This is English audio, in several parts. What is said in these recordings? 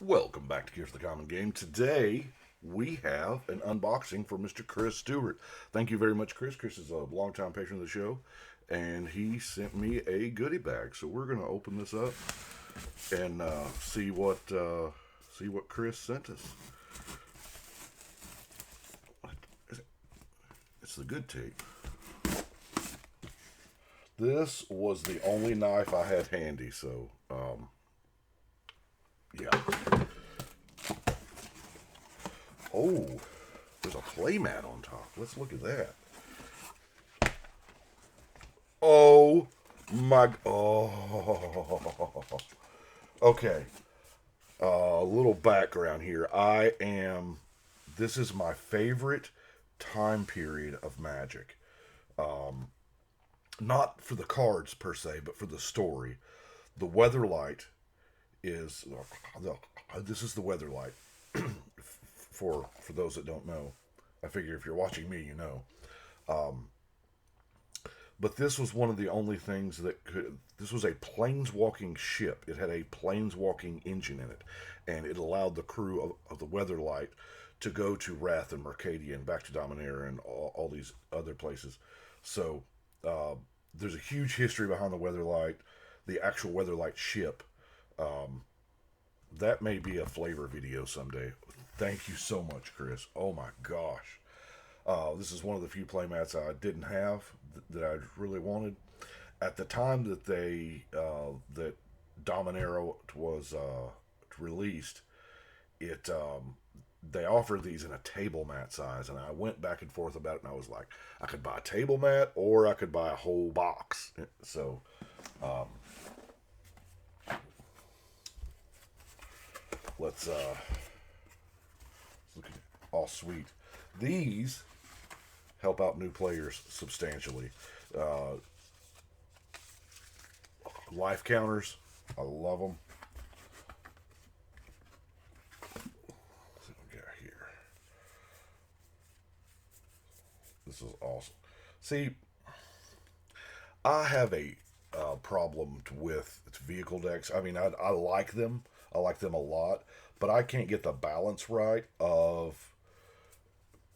Welcome back to Here's the Common Game. Today we have an unboxing for Mr. Chris Stewart. Thank you very much, Chris. Chris is a longtime patron of the show, and he sent me a goodie bag. So we're going to open this up and see what Chris sent us. It's the good tape. This was the only knife I had handy, so yeah. Oh, there's a playmat on top. Let's look at that. Oh my. Oh. Okay. A little background here. This is my favorite time period of Magic. Not for the cards per se, but for the story. The Weatherlight is this is the Weatherlight. for those that don't know, I figure if you're watching me, you know. But this was one of the only things that could. This was a planeswalking ship. It had a planeswalking engine in it, and it allowed the crew of the Weatherlight to go to Wrath and Mercadia and back to Dominaria and all these other places. So there's a huge history behind the Weatherlight, the actual Weatherlight ship. That may be a flavor video someday. Thank you so much, Chris. Oh my gosh. This is one of the few playmats I didn't have that I really wanted. At the time that that Dominaria was released, they offered these in a table mat size, and I went back and forth about it, and I was like, I could buy a table mat or I could buy a whole box. So let's look at it. All sweet. These help out new players substantially. Life counters, I love them. Let's see what we got here. This is awesome. See, I have a problem with vehicle decks. I mean, I like them. I like them a lot, but I can't get the balance right of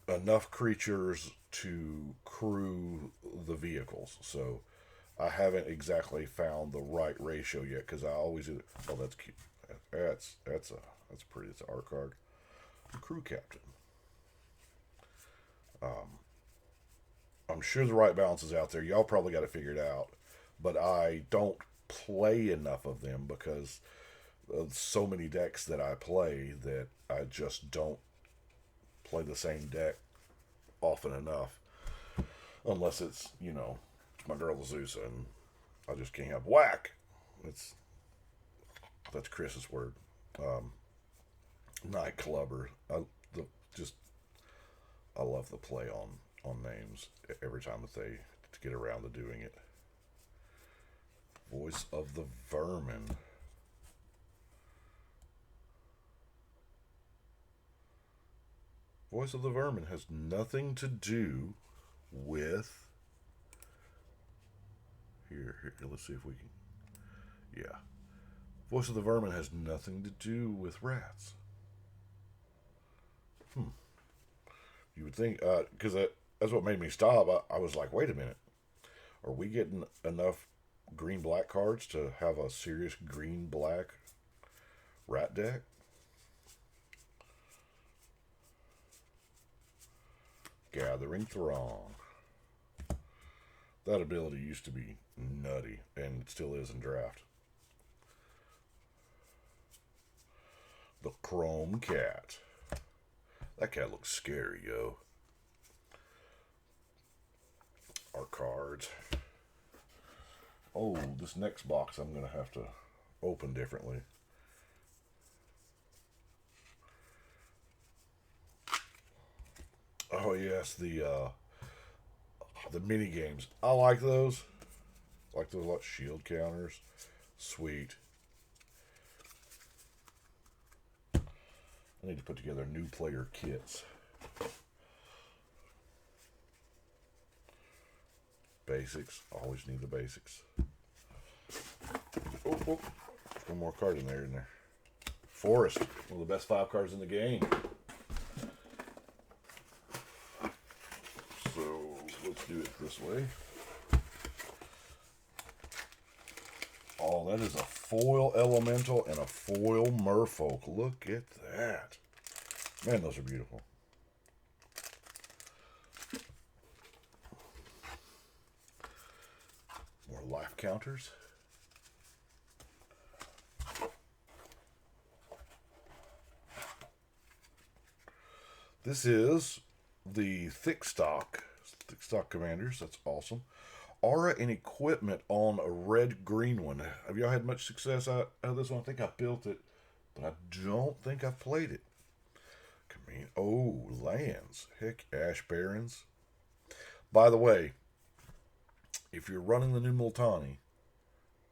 enough creatures to crew the vehicles. So I haven't exactly found the right ratio yet, because I always do. Oh, that's cute. That's pretty. It's an art card. The crew captain. I'm sure the right balance is out there. Y'all probably got it figured out, but I don't play enough of them because of so many decks that I play that I just don't play the same deck often enough, unless it's my girl Azusa, and I just can't have whack. That's Chris's word. Nightclubber. I love the play on names every time that they get around to doing it. Voice of the Vermin. Voice of the Vermin has nothing to do with. Here, let's see if we can. Yeah. Voice of the Vermin has nothing to do with rats. You would think, because that's what made me stop. I was like, wait a minute. Are we getting enough green-black cards to have a serious green-black rat deck? Gathering Throng. That ability used to be nutty, and it still is in draft. The Chrome Cat. That cat looks scary, yo. Our cards. Oh, this next box I'm going to have to open differently. Oh yes, the mini games. I like those. I like those a lot. Shield counters. Sweet. I need to put together new player kits. Basics. Always need the basics. Oh, one more card in there, Forest, one of the best 5 cards in the game. So let's do it this way. Oh, that is a foil elemental and a foil merfolk. Look at that. Man, those are beautiful. More life counters. This is the thick stock commanders. That's awesome. Aura and equipment on a red-green one. Have y'all had much success out of this one? I think I built it, but I don't think I've played it. Oh, lands. Heck, Ash Barrens. By the way, if you're running the new Multani,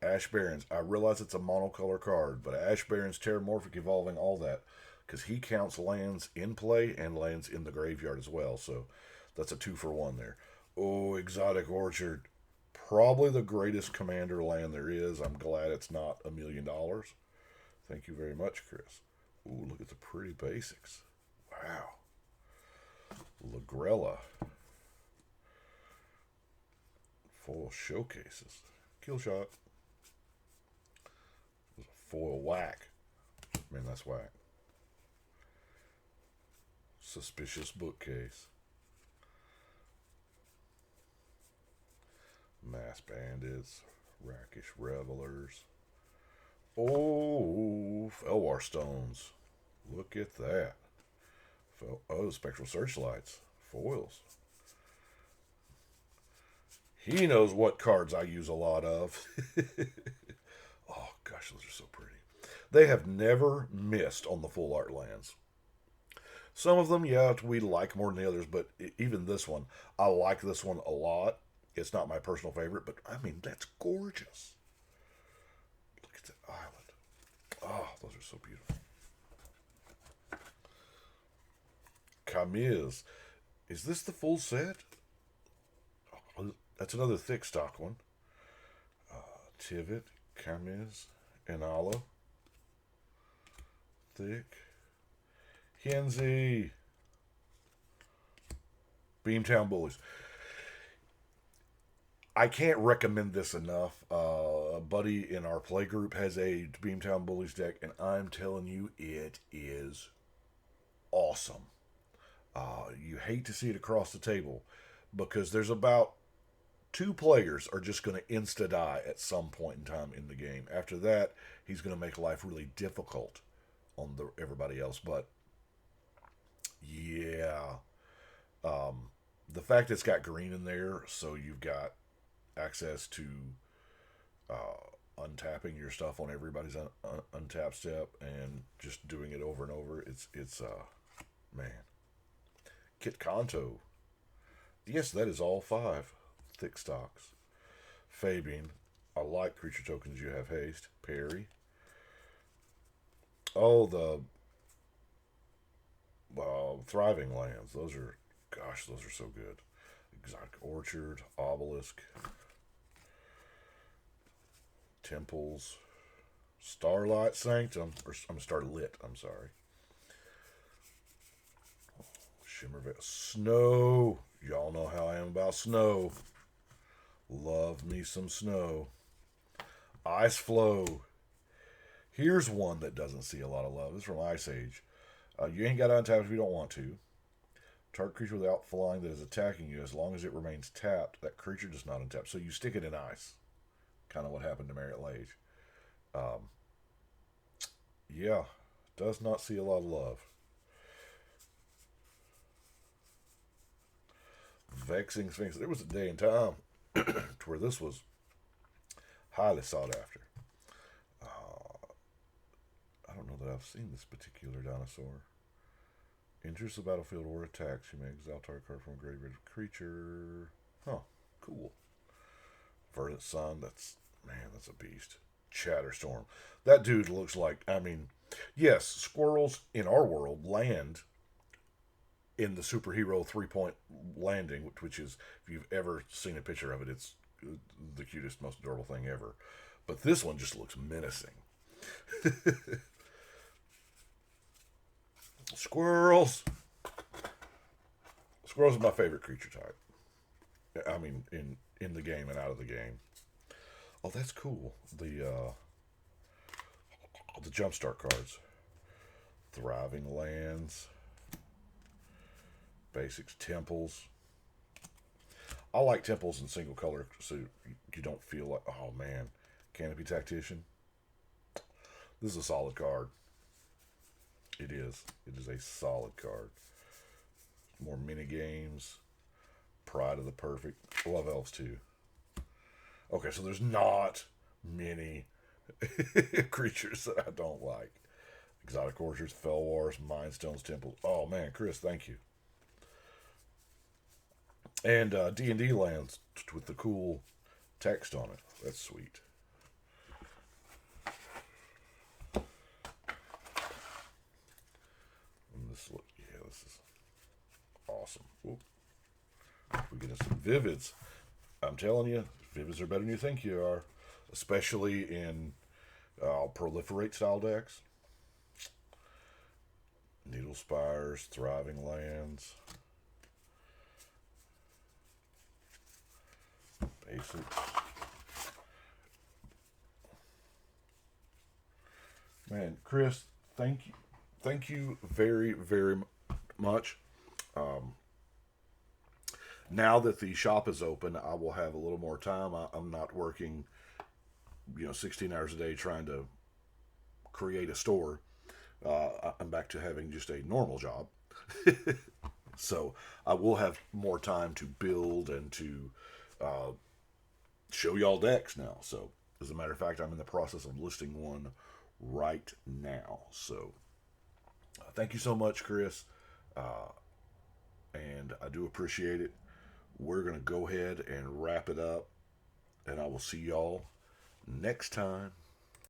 Ash Barrens, I realize it's a monocolor card, but Ash Barrens, Terramorphic, Evolving, all that, because he counts lands in play and lands in the graveyard as well, so that's a 2-for-1 there. Oh, Exotic Orchard. Probably the greatest commander land there is. I'm glad it's not $1 million. Thank you very much, Chris. Ooh, look at the pretty basics. Wow. Lagrella. Foil showcases. Kill shot. Foil whack. Man, that's whack. Suspicious bookcase. Mass bandits. Rakish revelers. Oh, Felwar stones. Look at that. Oh, spectral searchlights. Foils. He knows what cards I use a lot of. Oh, gosh, those are so pretty. They have never missed on the full art lands. Some of them, yeah, we like more than the others, but even this one, I like this one a lot. It's not my personal favorite, but, I mean, that's gorgeous. Look at that island. Oh, those are so beautiful. Camise. Is this the full set? Oh, that's another thick stock one. Tivit, Camise, Inala. Thick. Kenzie. Beamtown Bullies. I can't recommend this enough. A buddy in our play group has a Beamtown Bullies deck, and I'm telling you, it is awesome. You hate to see it across the table because there's about 2 players are just going to insta-die at some point in time in the game. After that, he's going to make life really difficult on everybody else. But, yeah. The fact it's got green in there, so you've got access to untapping your stuff on everybody's untap step and just doing it over and over. It's man. Kit Kanto. Yes, that is all 5 thick stocks. Fabian. I like creature tokens. You have haste. Perry. Oh, the thriving lands. Those are, gosh, those are so good. Exotic Orchard. Obelisk. Temples. Starlight Sanctum. Or I'm Starlit. I'm sorry. Shimmervale. Snow. Y'all know how I am about snow. Love me some snow. Ice Flow. Here's one that doesn't see a lot of love. This is from Ice Age. You ain't got to untap if you don't want to. Target creature without flying that is attacking you, as long as it remains tapped, that creature does not untap. So you stick it in ice. Kind of what happened to Marriott Lage. Yeah. Does not see a lot of love. Vexing Sphinx. There was a day and time to where this was highly sought after. I don't know that I've seen this particular dinosaur. Enters the battlefield or attacks. You may exile target card from a graveyard creature. Huh. Cool. Verdant Sun. That's a beast. Chatterstorm. That dude looks like, I mean, yes, squirrels in our world land in the superhero 3-point landing, which is, if you've ever seen a picture of it, it's the cutest, most adorable thing ever. But this one just looks menacing. Squirrels. Squirrels is my favorite creature type. I mean, in the game and out of the game. Oh, that's cool. The jumpstart cards. Thriving Lands. Basics. Temples. I like temples in single color so you don't feel like, oh man, Canopy Tactician. This is a solid card. It is. It is a solid card. More mini games. Pride of the Perfect. Love Elves too. Okay, so there's not many creatures that I don't like. Exotic Orchards, Fell Wars, Mindstones, Temples. Oh man, Chris, thank you. And D&D lands with the cool text on it. That's sweet. And this look, yeah, this is awesome. Oop. We get some Vivids. I'm telling you, Vivids are better than you think you are, especially in proliferate style decks. Needle Spires, Thriving Lands. Basics. Man, Chris, thank you very, very much. Now that the shop is open, I will have a little more time. I'm not working, 16 hours a day trying to create a store. I'm back to having just a normal job. So I will have more time to build and to show y'all decks now. So, as a matter of fact, I'm in the process of listing one right now. So, thank you so much, Chris. And I do appreciate it. We're going to go ahead and wrap it up. And I will see y'all next time.